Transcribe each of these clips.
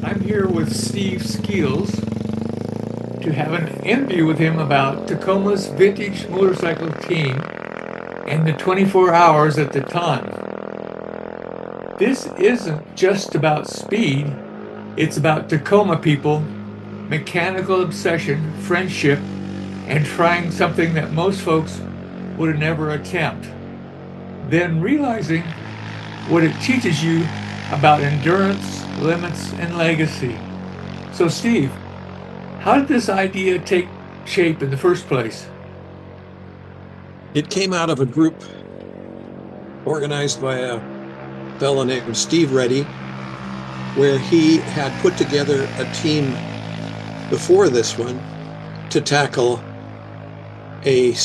I'm here with Steve Skeels to have an interview with him about Tacoma's vintage motorcycle team and the 24 hours at the ton. This isn't just about speed, it's about Tacoma people, mechanical obsession, friendship, and trying something that most folks would never attempt. Then realizing what it teaches you about endurance, limits, and legacy. So, Steve, how did this idea take shape in the first place? It came out of a group organized by a fellow named Steve Reddy, where he had put together a team before this one to tackle a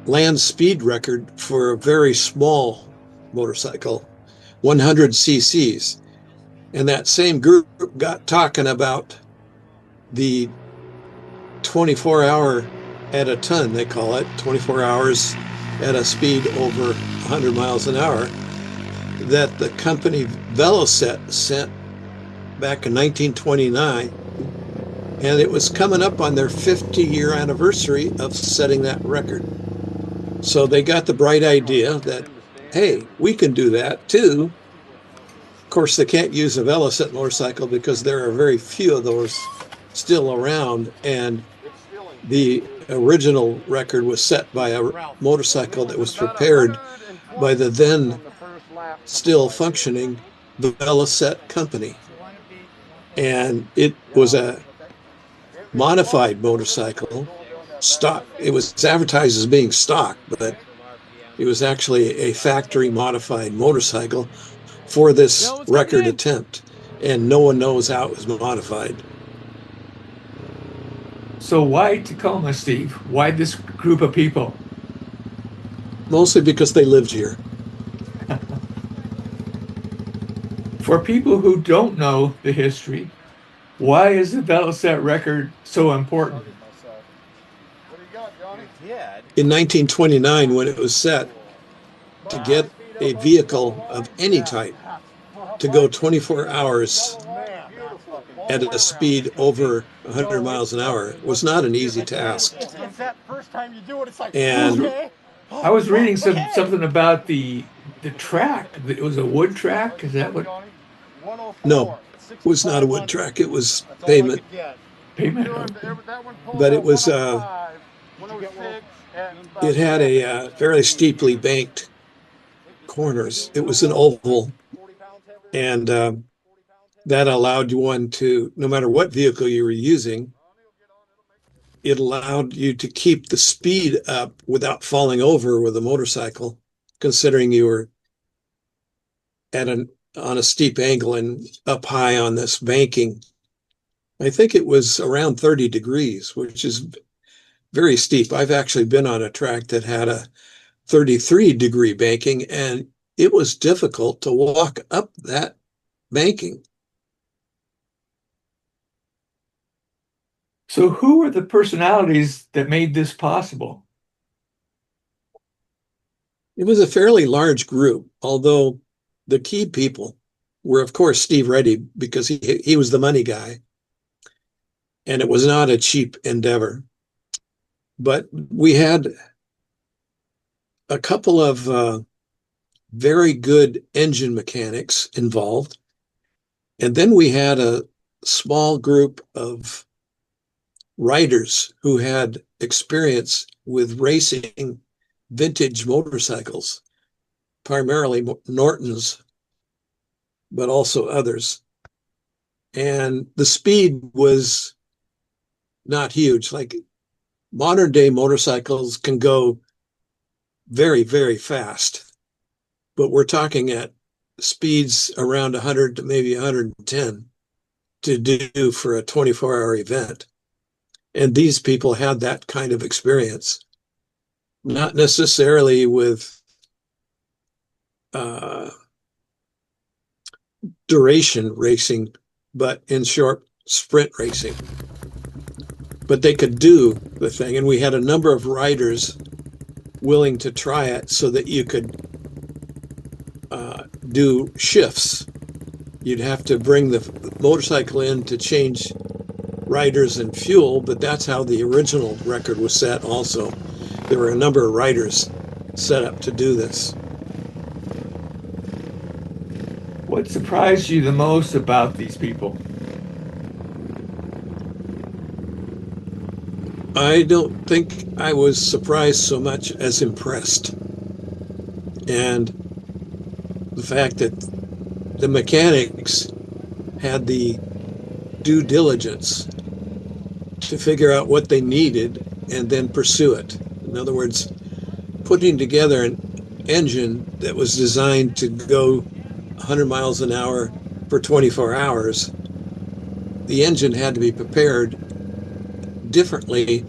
land speed record for a very small motorcycle, 100 cc's. And that same group got talking about the 24-hour at a ton, they call it, 24 hours at a speed over 100 miles an hour, that the company Veloset sent back in 1929. And it was coming up on their 50-year anniversary of setting that record. So they got the bright idea that, hey, we can do that too. Of course, they can't use a Veloset motorcycle because there are very few of those still around. And the original record was set by a motorcycle that was prepared by the then still functioning Veloset company. And it was a modified motorcycle. Stock. It was advertised as being stock, but it was actually a factory modified motorcycle for this record attempt. And no one knows how it was modified. So, why Tacoma, Steve? Why this group of people? Mostly because they lived here. For people who don't know the history, why is the Veloset record so important? In 1929, when it was set, to get a vehicle of any type to go 24 hours at a speed over 100 miles an hour was not an easy task. And I was reading something about the track. It was a wood track. Is that what? no, it was not a wood track. It was pavement, Pavement. Okay. but it had a fairly steeply banked corners. It was an oval, and that allowed one to, no matter what vehicle you were using, it allowed you to keep the speed up without falling over with a motorcycle, considering you were on a steep angle and up high on this banking. I think it was around 30 degrees, which is very steep. I've actually been on a track that had a 33-degree banking, and it was difficult to walk up that banking. So, who were the personalities that made this possible? It was a fairly large group, although the key people were, of course, Steve Reddy, because he was the money guy, and it was not a cheap endeavor. But we had a couple of very good engine mechanics involved. And then we had a small group of riders who had experience with racing vintage motorcycles, primarily Nortons, but also others. And the speed was not huge. Like modern day motorcycles can go very, very fast, but we're talking at speeds around 100 to maybe 110 to do for a 24-hour event. And these people had that kind of experience, not necessarily with duration racing, but in short sprint racing. But they could do the thing. And we had a number of riders willing to try it so that you could do shifts you'd have to bring the motorcycle in to change riders and fuel, but that's how the original record was set also. There were a number of riders set up to do this. What surprised you the most about these people? I don't think I was surprised so much as impressed. And the fact that the mechanics had the due diligence to figure out what they needed and then pursue it. In other words, putting together an engine that was designed to go 100 miles an hour for 24 hours, the engine had to be prepared differently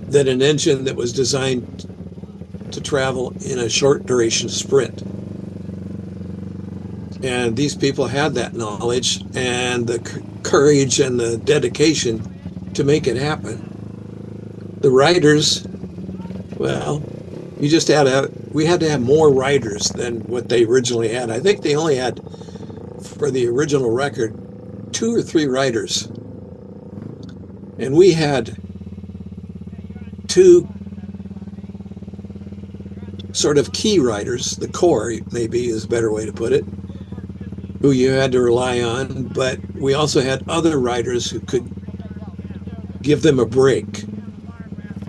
than an engine that was designed to travel in a short duration sprint. And these people had that knowledge and the courage and the dedication to make it happen. The riders, well, you just had to, we had to have more riders than what they originally had. I think they only had, for the original record, 2 or 3 riders. And we had 2 sort of key riders, the core maybe is a better way to put it, who you had to rely on. But we also had other riders who could give them a break.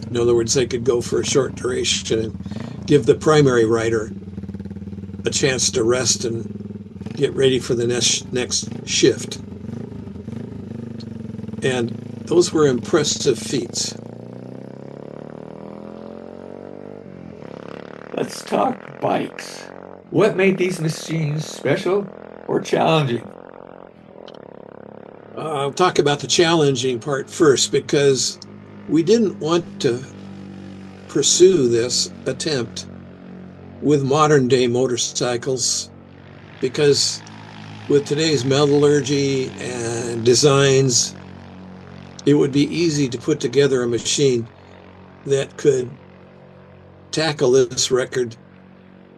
In other words, they could go for a short duration and give the primary rider a chance to rest and get ready for the next shift. And those were impressive feats. Let's talk bikes. What made these machines special or challenging? I'll talk about the challenging part first because we didn't want to pursue this attempt with modern day motorcycles because with today's metallurgy and designs, it would be easy to put together a machine that could tackle this record,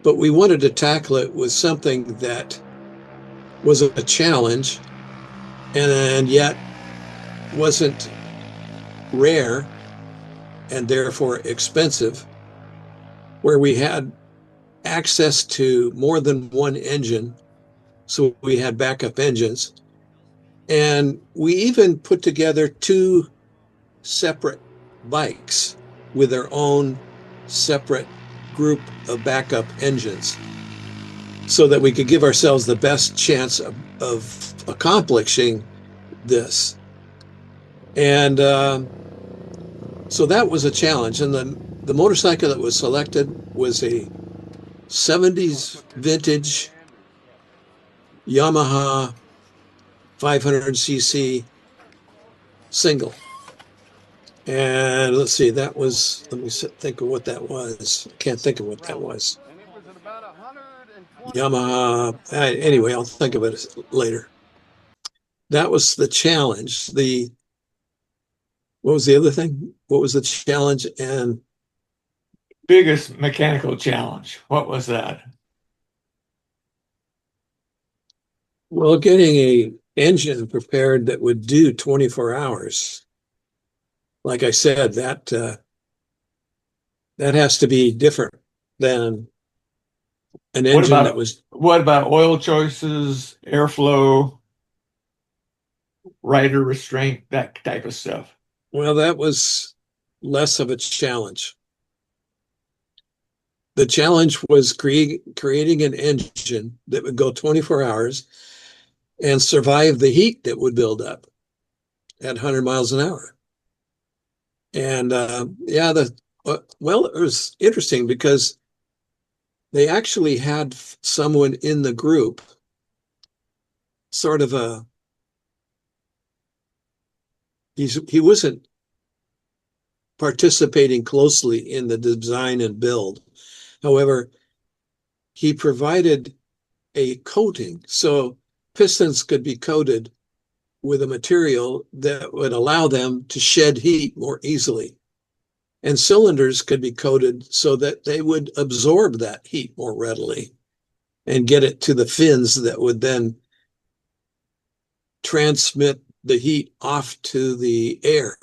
but we wanted to tackle it with something that was a challenge and yet wasn't rare and therefore expensive, where we had access to more than one engine. So we had backup engines. And we even put together 2 separate bikes with their own separate group of backup engines so that we could give ourselves the best chance of accomplishing this. And so that was a challenge. And the motorcycle that was selected was a 70s vintage Yamaha 500cc single. And let's see, that was, let me think of what that was. I can't think of what that was. Yamaha, anyway, I'll think of it later. That was the challenge. What was the other thing? What was the challenge? And Biggest mechanical challenge. What was that? well, getting a engine prepared that would do 24 hours. Like I said, that has to be different than an engine that was. What about oil choices, airflow, rider restraint, that type of stuff? Well, that was less of a challenge. The challenge was creating an engine that would go 24 hours and survive the heat that would build up at 100 miles an hour. And yeah, well, it was interesting because they actually had someone in the group, sort of he wasn't participating closely in the design and build. However, he provided a coating. So pistons could be coated with a material that would allow them to shed heat more easily. And cylinders could be coated so that they would absorb that heat more readily and get it to the fins that would then transmit the heat off to the air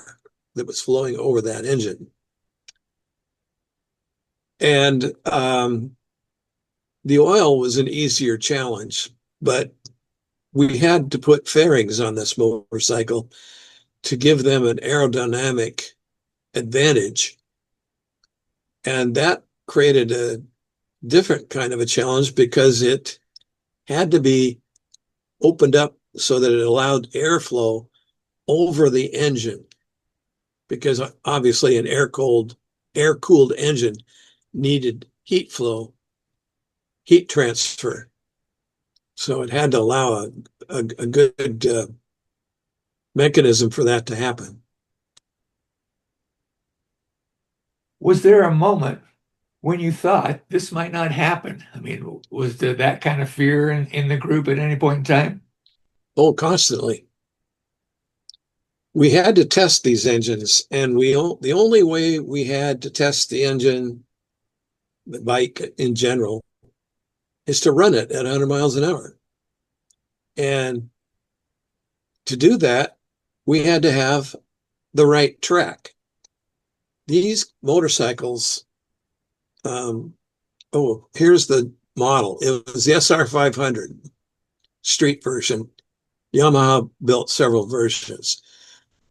that was flowing over that engine. And the oil was an easier challenge, but we had to put fairings on this motorcycle to give them an aerodynamic advantage. And that created a different kind of a challenge because it had to be opened up so that it allowed airflow over the engine. Because obviously an air-cooled engine needed heat flow, heat transfer. So it had to allow a good mechanism for that to happen. Was there a moment when you thought this might not happen? I mean, was there that kind of fear in the group at any point in time? Oh, constantly. We had to test these engines, and the only way we had to test the engine, the bike in general, is to run it at 100 miles an hour. And to do that, we had to have the right track. These motorcycles, here's the model. It was the SR500 street version. Yamaha built several versions,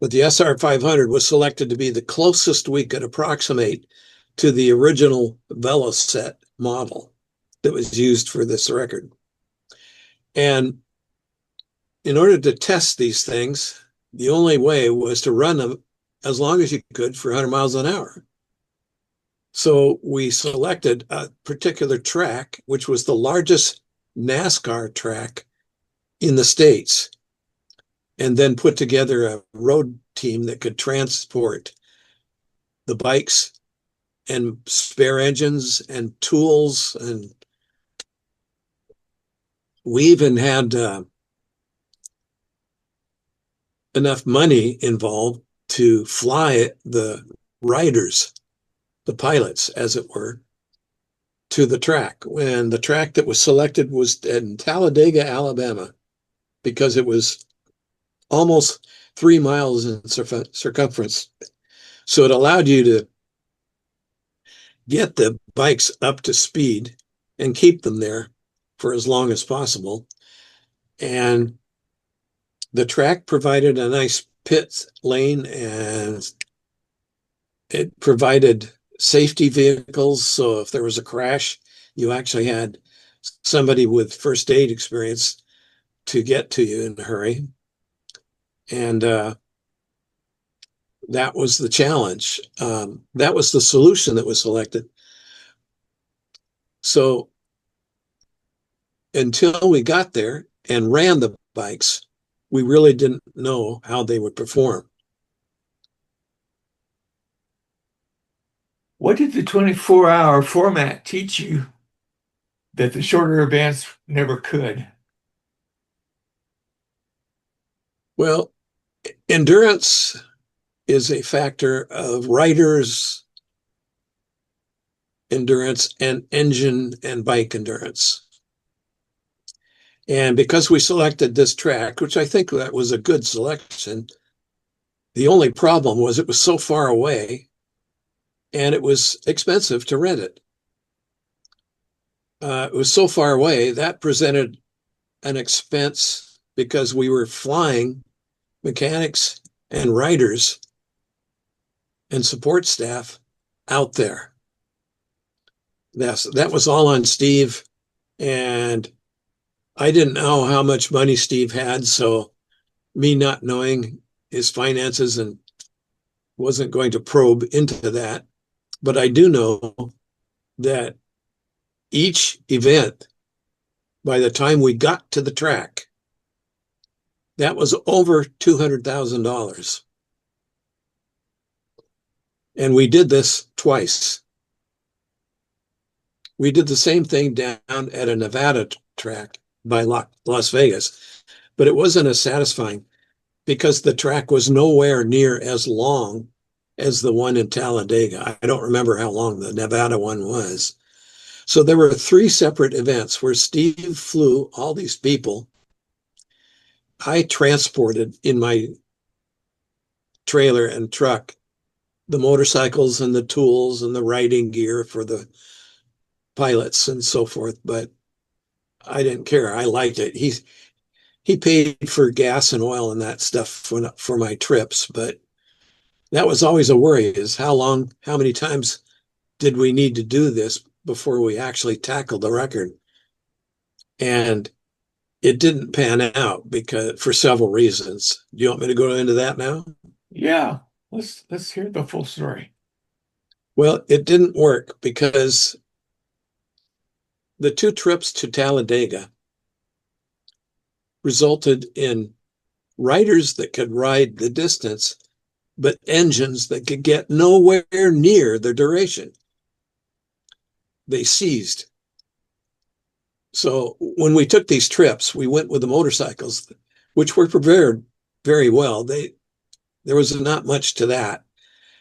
but the SR500 was selected to be the closest we could approximate to the original Veloset model that was used for this record. And in order to test these things, the only way was to run them as long as you could for 100 miles an hour. So we selected a particular track, which was the largest NASCAR track in the States, and then put together a road team that could transport the bikes and spare engines and tools. And we even had enough money involved to fly the riders, the pilots, as it were, to the track. And the track that was selected was in Talladega, Alabama, because it was almost 3 miles in circumference. So it allowed you to get the bikes up to speed and keep them there for as long as possible. And the track provided a nice pit lane, and it provided safety vehicles. So if there was a crash, you actually had somebody with first aid experience to get to you in a hurry. And that was the challenge. That was the solution that was selected. So until we got there and ran the bikes, we really didn't know how they would perform. What did the 24-hour format teach you that the shorter events never could? Well, endurance is a factor of riders' endurance and engine and bike endurance. And because we selected this track, which I think that was a good selection, the only problem was it was so far away and it was expensive to rent it. It was so far away that presented an expense because we were flying mechanics and riders and support staff out there. That was all on Steve, and I didn't know how much money Steve had, so me not knowing his finances and wasn't going to probe into that. But I do know that each event, by the time we got to the track, that was over $200,000. And we did this twice. We did the same thing down at a Nevada track by Las Vegas, but it wasn't as satisfying because the track was nowhere near as long as the one in Talladega. I don't remember how long the Nevada one was. So there were 3 separate events where Steve flew all these people I transported in my trailer and truck the motorcycles and the tools and the riding gear for the pilots and so forth, but I didn't care. I liked it. He paid for gas and oil and that stuff for my trips, but that was always a worry, is how many times did we need to do this before we actually tackled the record? And it didn't pan out because for several reasons. Do you want me to go into that now? Yeah, let's hear the full story. Well, it didn't work because the two trips to Talladega resulted in riders that could ride the distance, but engines that could get nowhere near the duration. They seized. So when we took these trips, we went with the motorcycles, which were prepared very well. There was not much to that.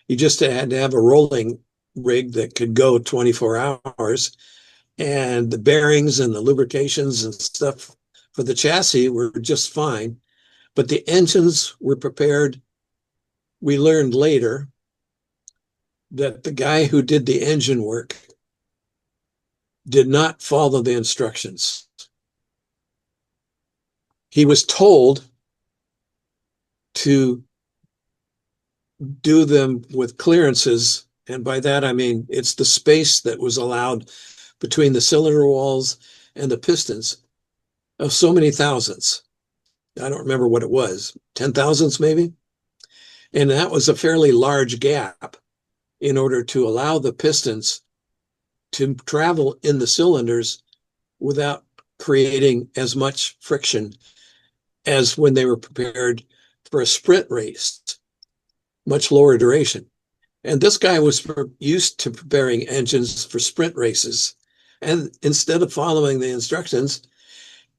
You just had to have a rolling rig that could go 24 hours, and the bearings and the lubrications and stuff for the chassis were just fine. But the engines were prepared. We learned later that the guy who did the engine work did not follow the instructions. He was told to do them with clearances. And by that, I mean, it's the space that was allowed between the cylinder walls and the pistons of so many thousandths. I don't remember what it was, 10 thousandths maybe. And that was a fairly large gap in order to allow the pistons to travel in the cylinders without creating as much friction as when they were prepared for a sprint race, much lower duration. And this guy was used to preparing engines for sprint races. And instead of following the instructions,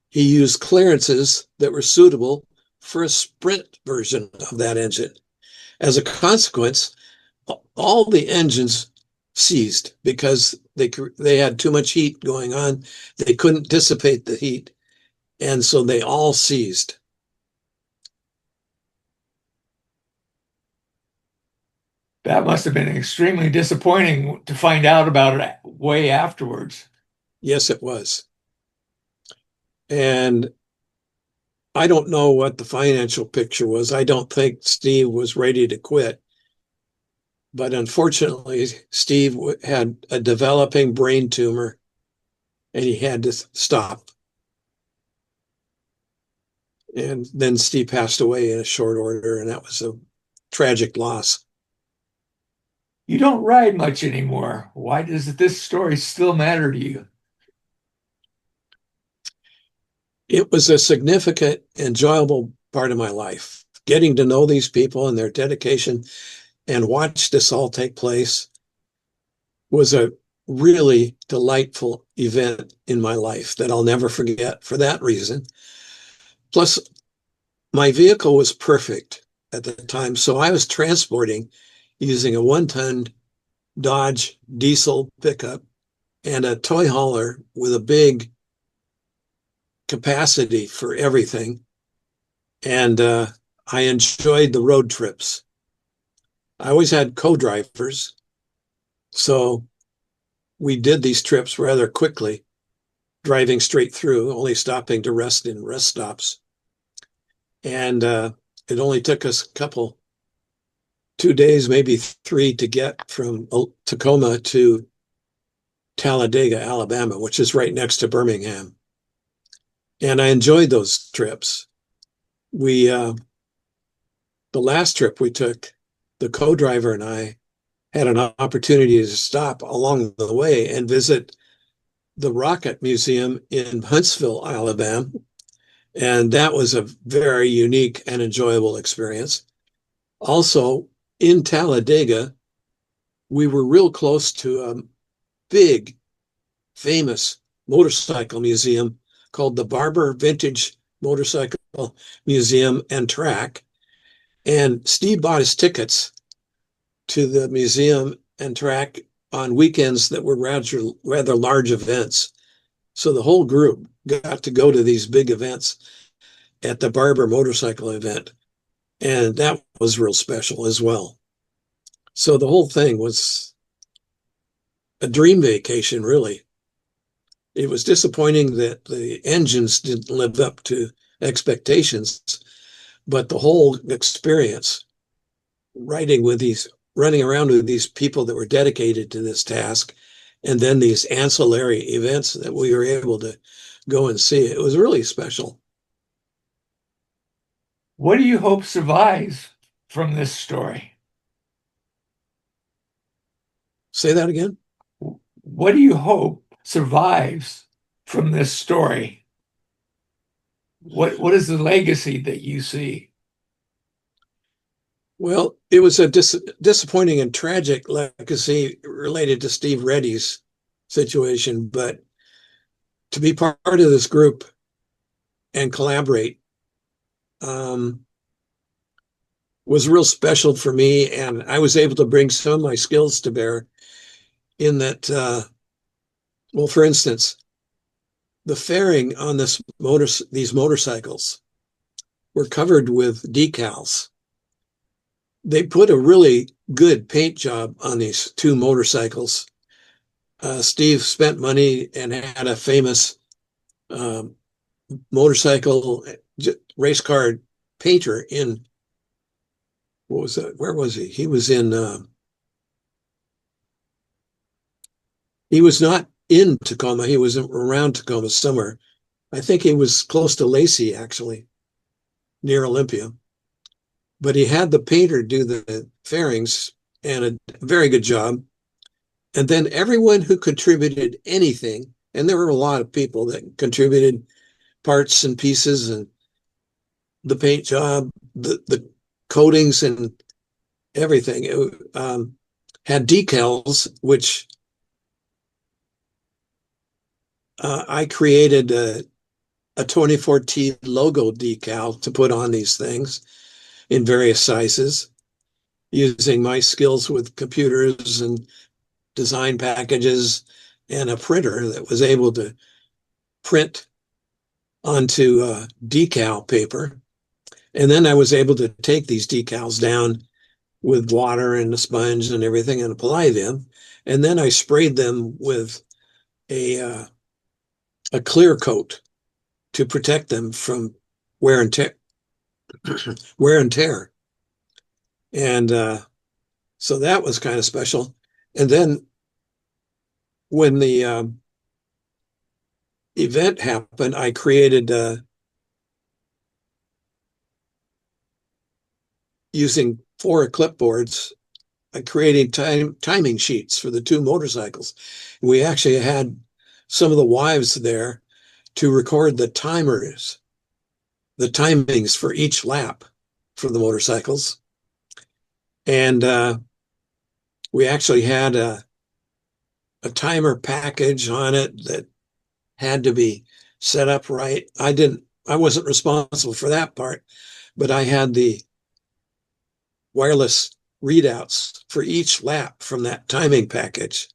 he used clearances that were suitable for a sprint version of that engine. As a consequence, all the engines seized because they had too much heat going on. They couldn't dissipate the heat, and so they all seized. That must have been extremely disappointing to find out about it way afterwards. Yes, it was. And I don't know what the financial picture was. I don't think Steve was ready to quit. But unfortunately, Steve had a developing brain tumor and he had to stop. And then Steve passed away in a short order, and that was a tragic loss. You don't ride much anymore. Why does this story still matter to you? It was a significant, enjoyable part of my life. Getting to know these people and their dedication and watch this all take place was a really delightful event in my life that I'll never forget for that reason. Plus, my vehicle was perfect at the time, so I was transporting using a 1-ton Dodge diesel pickup and a toy hauler with a big capacity for everything. And I enjoyed the road trips. I always had co-drivers, so we did these trips rather quickly, driving straight through, only stopping to rest in rest stops. And it only took us 2 days, maybe 3, to get from Tacoma to Talladega, Alabama, which is right next to Birmingham. And I enjoyed those trips. The last trip we took, the co-driver and I had an opportunity to stop along the way and visit the Rocket Museum in Huntsville, Alabama. And that was a very unique and enjoyable experience. Also, in Talladega, we were real close to a big, famous motorcycle museum called the Barber Vintage Motorcycle Museum and Track. And Steve bought his tickets to the museum and track on weekends that were rather large events. So the whole group got to go to these big events. at the Barber motorcycle event. And that was real special as well. So the whole thing was a dream vacation, really. It was disappointing that the engines didn't live up to expectations, but the whole experience, riding with these, running around with these people that were dedicated to this task, and then these ancillary events that we were able to go and see, it was really special. What do you hope survives from this story? Say that again. What do you hope survives from this story? What is the legacy that you see? Well, it was a disappointing and tragic legacy related to Steve Reddy's situation, but to be part of this group and collaborate was real special for me. And I was able to bring some of my skills to bear in that, well, for instance, the fairing on these motorcycles were covered with decals. They put a really good paint job on these two motorcycles. Steve spent money and had a famous um, motorcycle race car painter in, what was that? Where was he? He was not in Tacoma. He was around Tacoma somewhere. I think he was close to Lacey, actually, near Olympia. But he had the painter do the fairings and a very good job. And then everyone who contributed anything, and there were a lot of people that contributed parts and pieces and the paint job, the coatings and everything, had decals, which I created a 2014 logo decal to put on these things in various sizes using my skills with computers and design packages and a printer that was able to print onto decal paper. And then I was able to take these decals down with water and a sponge and everything and apply them. And then I sprayed them with a clear coat to protect them from wear and tear. wear and tear. And so that was kind of special. And then when the event happened, I created using 4 clipboards, I created timing sheets for the 2 motorcycles. We actually had some of the wives there to record the timings for each lap for the motorcycles. And we actually had a timer package on it that had to be set up right. I wasn't responsible for that part, but I had the wireless readouts for each lap from that timing package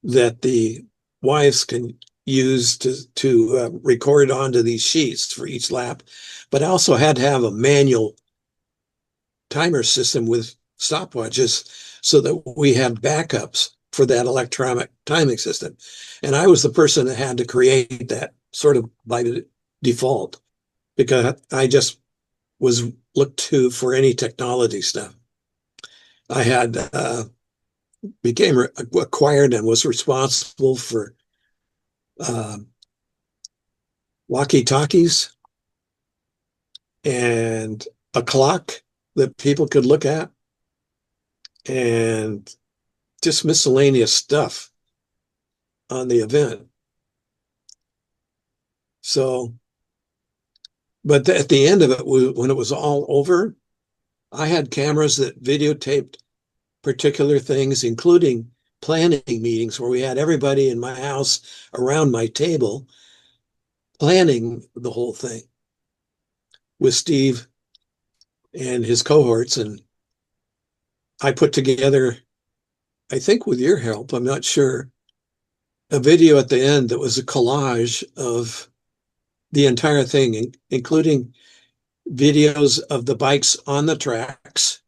that the wives can use to record onto these sheets for each lap. But I also had to have a manual timer system with stopwatches so that we had backups for that electronic timing system. And I was the person that had to create that sort of by default because I just was looked to for any technology stuff. I had became acquired and was responsible for uh, walkie-talkies and a clock that people could look at and just miscellaneous stuff on the event. So, but at the end of it, when it was all over, I had cameras that videotaped particular things, including planning meetings where we had everybody in my house around my table planning the whole thing with Steve and his cohorts. And I put together, I think with your help, I'm not sure, a video at the end that was a collage of the entire thing, including videos of the bikes on the tracks,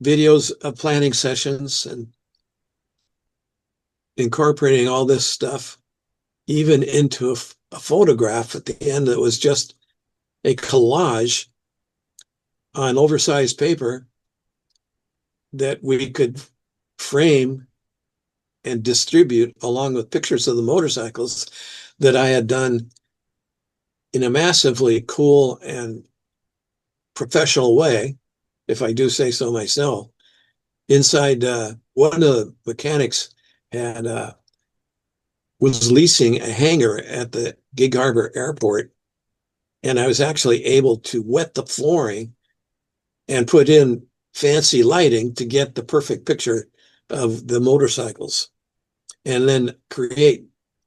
videos of planning sessions, and incorporating all this stuff even into a photograph at the end that was just a collage on oversized paper that we could frame and distribute along with pictures of the motorcycles that I had done in a massively cool and professional way, if I do say so myself. Inside, one of the mechanics had was leasing a hangar at the Gig Harbor Airport, and I was actually able to wet the flooring and put in fancy lighting to get the perfect picture of the motorcycles, and then create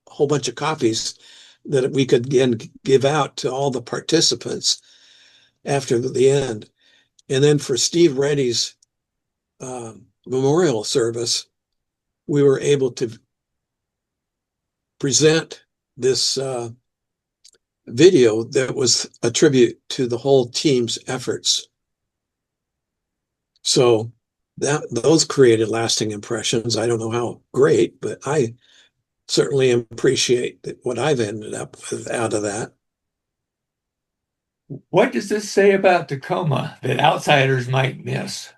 a whole bunch of copies that we could again give out to all the participants after the end. And then for Steve Reddy's memorial service, we were able to present this video that was a tribute to the whole team's efforts. So those created lasting impressions. I don't know how great, but I certainly appreciate what I've ended up with out of that. What does this say about Tacoma that outsiders might miss?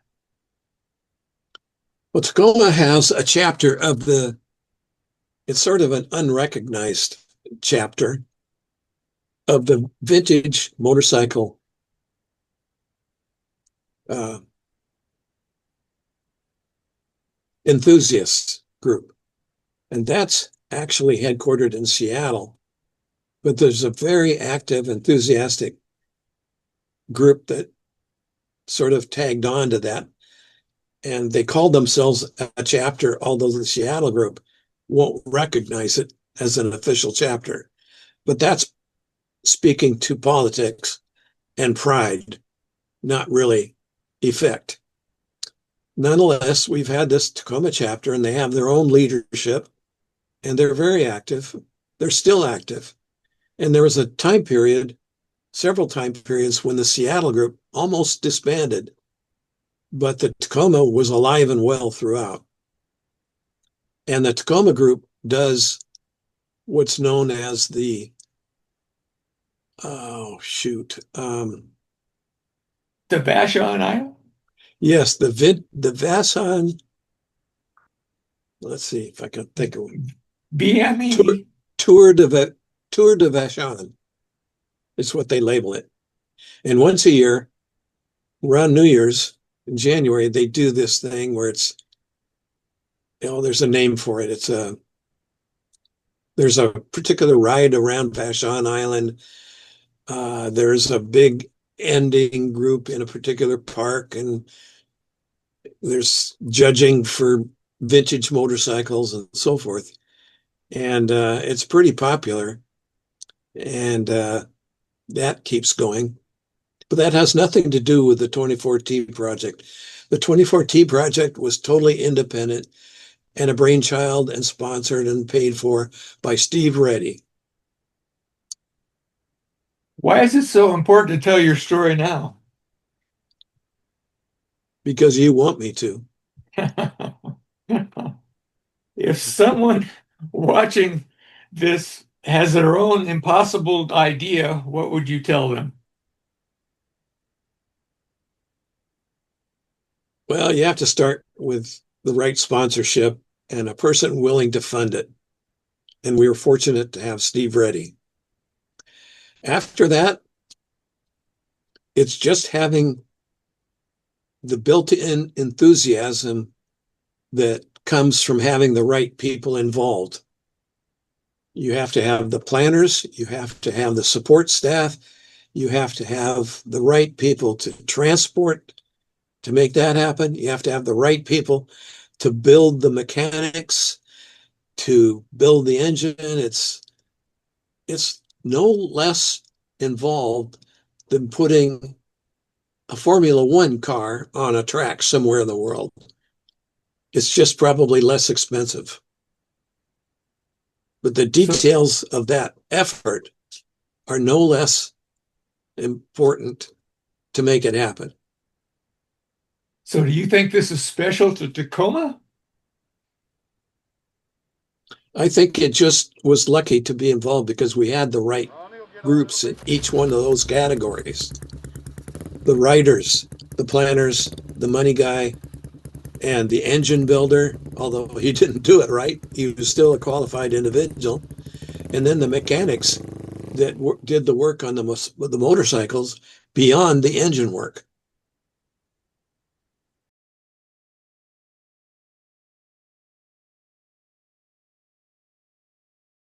Well, Tacoma has a chapter of it's sort of an unrecognized chapter of the vintage motorcycle enthusiasts group. And that's actually headquartered in Seattle. But there's a very active, enthusiastic group that sort of tagged on to that. And they called themselves a chapter, although the Seattle group won't recognize it as an official chapter. But that's speaking to politics and pride, not really effect. Nonetheless, we've had this Tacoma chapter, and they have their own leadership, and they're very active. They're still active. And there was a time period, several time periods, when the Seattle group almost disbanded, but the Tacoma was alive and well throughout. And the Tacoma group does what's known as the, oh, shoot. The Vashon Isle? Yes, the Vasson, let's see if I can think of it. BME. Tour de Vashon is what they label it. And once a year, around New Year's in January, they do this thing where it's, there's a name for it. There's a particular ride around Vashon Island. There's a big ending group in a particular park, and there's judging for vintage motorcycles and so forth. And it's pretty popular, and that keeps going. But that has nothing to do with the 24T project. The 24T project was totally independent and a brainchild and sponsored and paid for by Steve Reddy. Why is it so important to tell your story now? Because you want me to. If someone watching this has their own impossible idea, what would you tell them? Well, you have to start with the right sponsorship and a person willing to fund it. And we were fortunate to have Steve Reddy. After that, it's just having the built-in enthusiasm that comes from having the right people involved. You have to have the planners, you have to have the support staff, you have to have the right people to transport to make that happen. You have to have the right people to build the mechanics, to build the engine. It's no less involved than putting a Formula One car on a track somewhere in the world. It's just probably less expensive. But the details of that effort are no less important to make it happen. So do you think this is special to Tacoma? I think it just was lucky to be involved because we had the right groups in each one of those categories. The writers, the planners, the money guy, and the engine builder, although he didn't do it right, he was still a qualified individual. And then the mechanics that did the work on the motorcycles beyond the engine work.